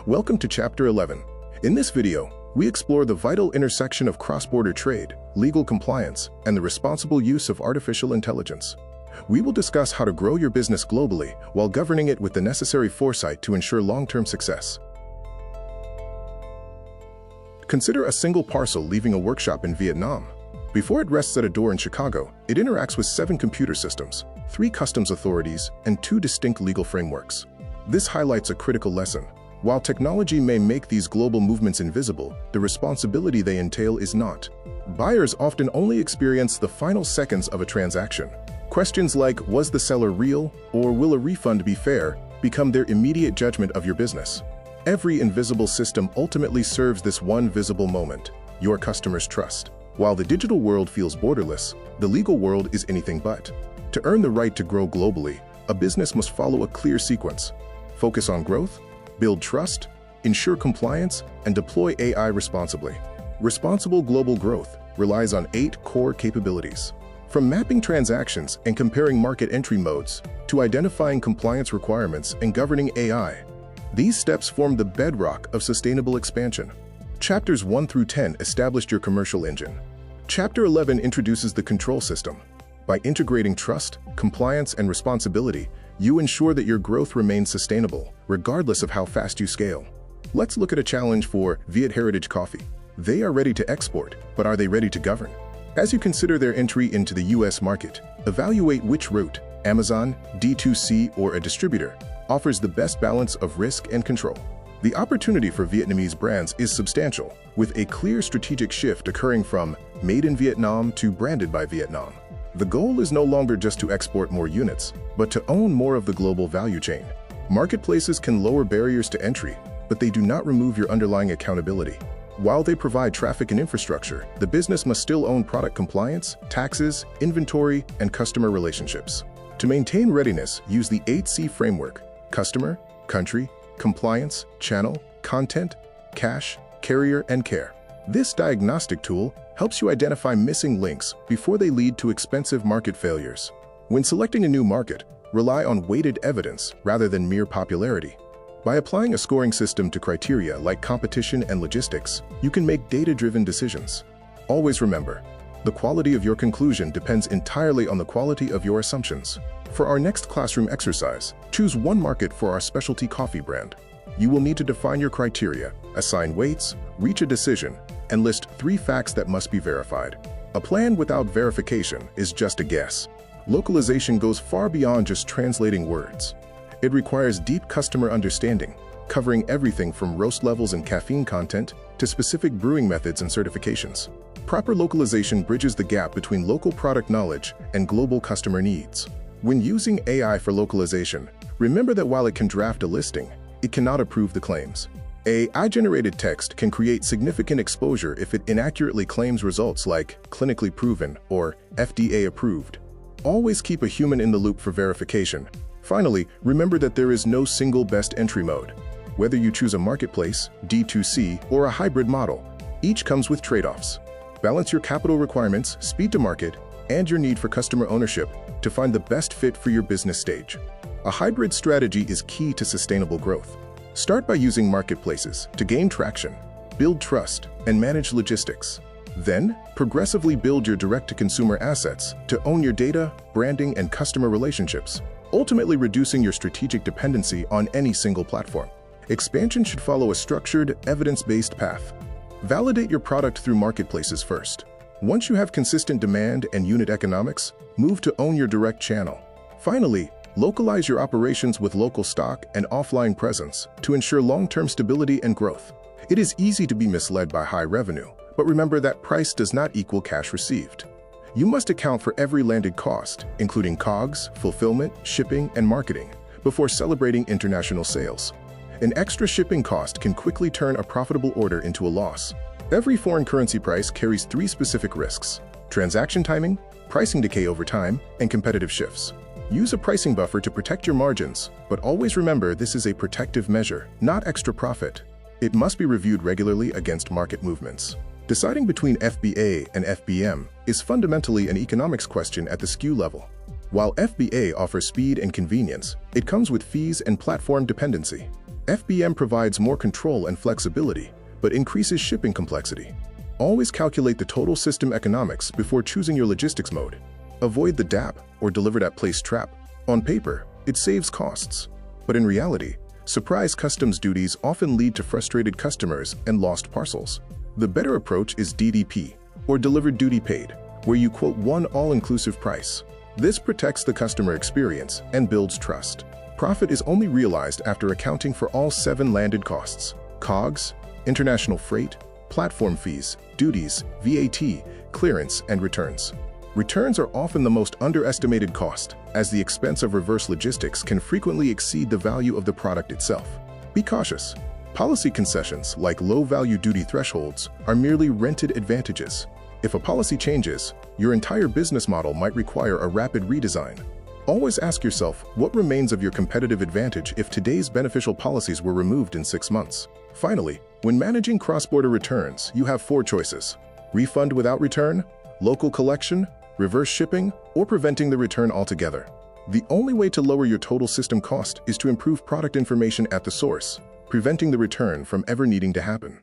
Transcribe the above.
Welcome to Chapter 11. In this video, we explore the vital intersection of cross-border trade, legal compliance, and the responsible use of artificial intelligence. We will discuss how to grow your business globally while governing it with the necessary foresight to ensure long-term success. Consider a single parcel leaving a workshop in Vietnam. Before it rests at a door in Chicago, it interacts with 7 computer systems, 3 customs authorities, and 2 distinct legal frameworks. This highlights a critical lesson. While technology may make these global movements invisible, the responsibility they entail is not. Buyers often only experience the final seconds of a transaction. Questions like, was the seller real, or will a refund be fair, become their immediate judgment of your business. Every invisible system ultimately serves this one visible moment, your customer's trust. While the digital world feels borderless, the legal world is anything but. To earn the right to grow globally, a business must follow a clear sequence. Focus on growth, build trust, ensure compliance, and deploy AI responsibly. Responsible global growth relies on 8 core capabilities. From mapping transactions and comparing market entry modes, to identifying compliance requirements and governing AI, these steps form the bedrock of sustainable expansion. Chapters 1 through 10 established your commercial engine. Chapter 11 introduces the control system. By integrating trust, compliance, and responsibility, you ensure that your growth remains sustainable, regardless of how fast you scale. Let's look at a challenge for Viet Heritage Coffee. They are ready to export, but are they ready to govern? As you consider their entry into the US market, evaluate which route, Amazon, D2C, or a distributor, offers the best balance of risk and control. The opportunity for Vietnamese brands is substantial, with a clear strategic shift occurring from Made in Vietnam to Branded by Vietnam. The goal is no longer just to export more units, but to own more of the global value chain. Marketplaces can lower barriers to entry, but they do not remove your underlying accountability. While they provide traffic and infrastructure, the business must still own product compliance, taxes, inventory, and customer relationships. To maintain readiness, use the 8C framework: customer, country, compliance, channel, content, cash, carrier, and care. This diagnostic tool helps you identify missing links before they lead to expensive market failures. When selecting a new market, rely on weighted evidence rather than mere popularity. By applying a scoring system to criteria like competition and logistics, you can make data-driven decisions. Always remember, the quality of your conclusion depends entirely on the quality of your assumptions. For our next classroom exercise, choose one market for our specialty coffee brand. You will need to define your criteria, assign weights, reach a decision, and list 3 facts that must be verified. A plan without verification is just a guess. Localization goes far beyond just translating words. It requires deep customer understanding, covering everything from roast levels and caffeine content to specific brewing methods and certifications. Proper localization bridges the gap between local product knowledge and global customer needs. When using AI for localization, remember that while it can draft a listing, it cannot approve the claims. AI-generated text can create significant exposure if it inaccurately claims results like clinically proven or FDA approved. Always keep a human in the loop for verification. Finally, remember that there is no single best entry mode. Whether you choose a marketplace, D2C, or a hybrid model, each comes with trade-offs. Balance your capital requirements, speed to market, and your need for customer ownership to find the best fit for your business stage. A hybrid strategy is key to sustainable growth. Start by using marketplaces to gain traction, build trust, and manage logistics. Then, progressively build your direct-to-consumer assets to own your data, branding, and customer relationships, ultimately reducing your strategic dependency on any single platform. Expansion should follow a structured, evidence-based path. Validate your product through marketplaces first. Once you have consistent demand and unit economics, move to own your direct channel. Finally, localize your operations with local stock and offline presence to ensure long-term stability and growth. It is easy to be misled by high revenue, but remember that price does not equal cash received. You must account for every landed cost, including COGS, fulfillment, shipping, and marketing, before celebrating international sales. An extra shipping cost can quickly turn a profitable order into a loss. Every foreign currency price carries 3 specific risks: transaction timing, pricing decay over time, and competitive shifts. Use a pricing buffer to protect your margins, but always remember this is a protective measure, not extra profit. It must be reviewed regularly against market movements. Deciding between FBA and FBM is fundamentally an economics question at the SKU level. While FBA offers speed and convenience, it comes with fees and platform dependency. FBM provides more control and flexibility, but increases shipping complexity. Always calculate the total system economics before choosing your logistics mode. Avoid the DAP or delivered at place trap. On paper, it saves costs, but in reality, surprise customs duties often lead to frustrated customers and lost parcels. The better approach is DDP, or delivered duty paid, where you quote one all-inclusive price. This protects the customer experience and builds trust. Profit is only realized after accounting for all 7 landed costs: COGS, international freight, platform fees, duties, VAT, clearance, and returns. Returns are often the most underestimated cost, as the expense of reverse logistics can frequently exceed the value of the product itself. Be cautious. Policy concessions, like low-value duty thresholds, are merely rented advantages. If a policy changes, your entire business model might require a rapid redesign. Always ask yourself what remains of your competitive advantage if today's beneficial policies were removed in 6 months. Finally, when managing cross-border returns, you have 4 choices: refund without return, local collection, reverse shipping, or preventing the return altogether. The only way to lower your total system cost is to improve product information at the source, preventing the return from ever needing to happen.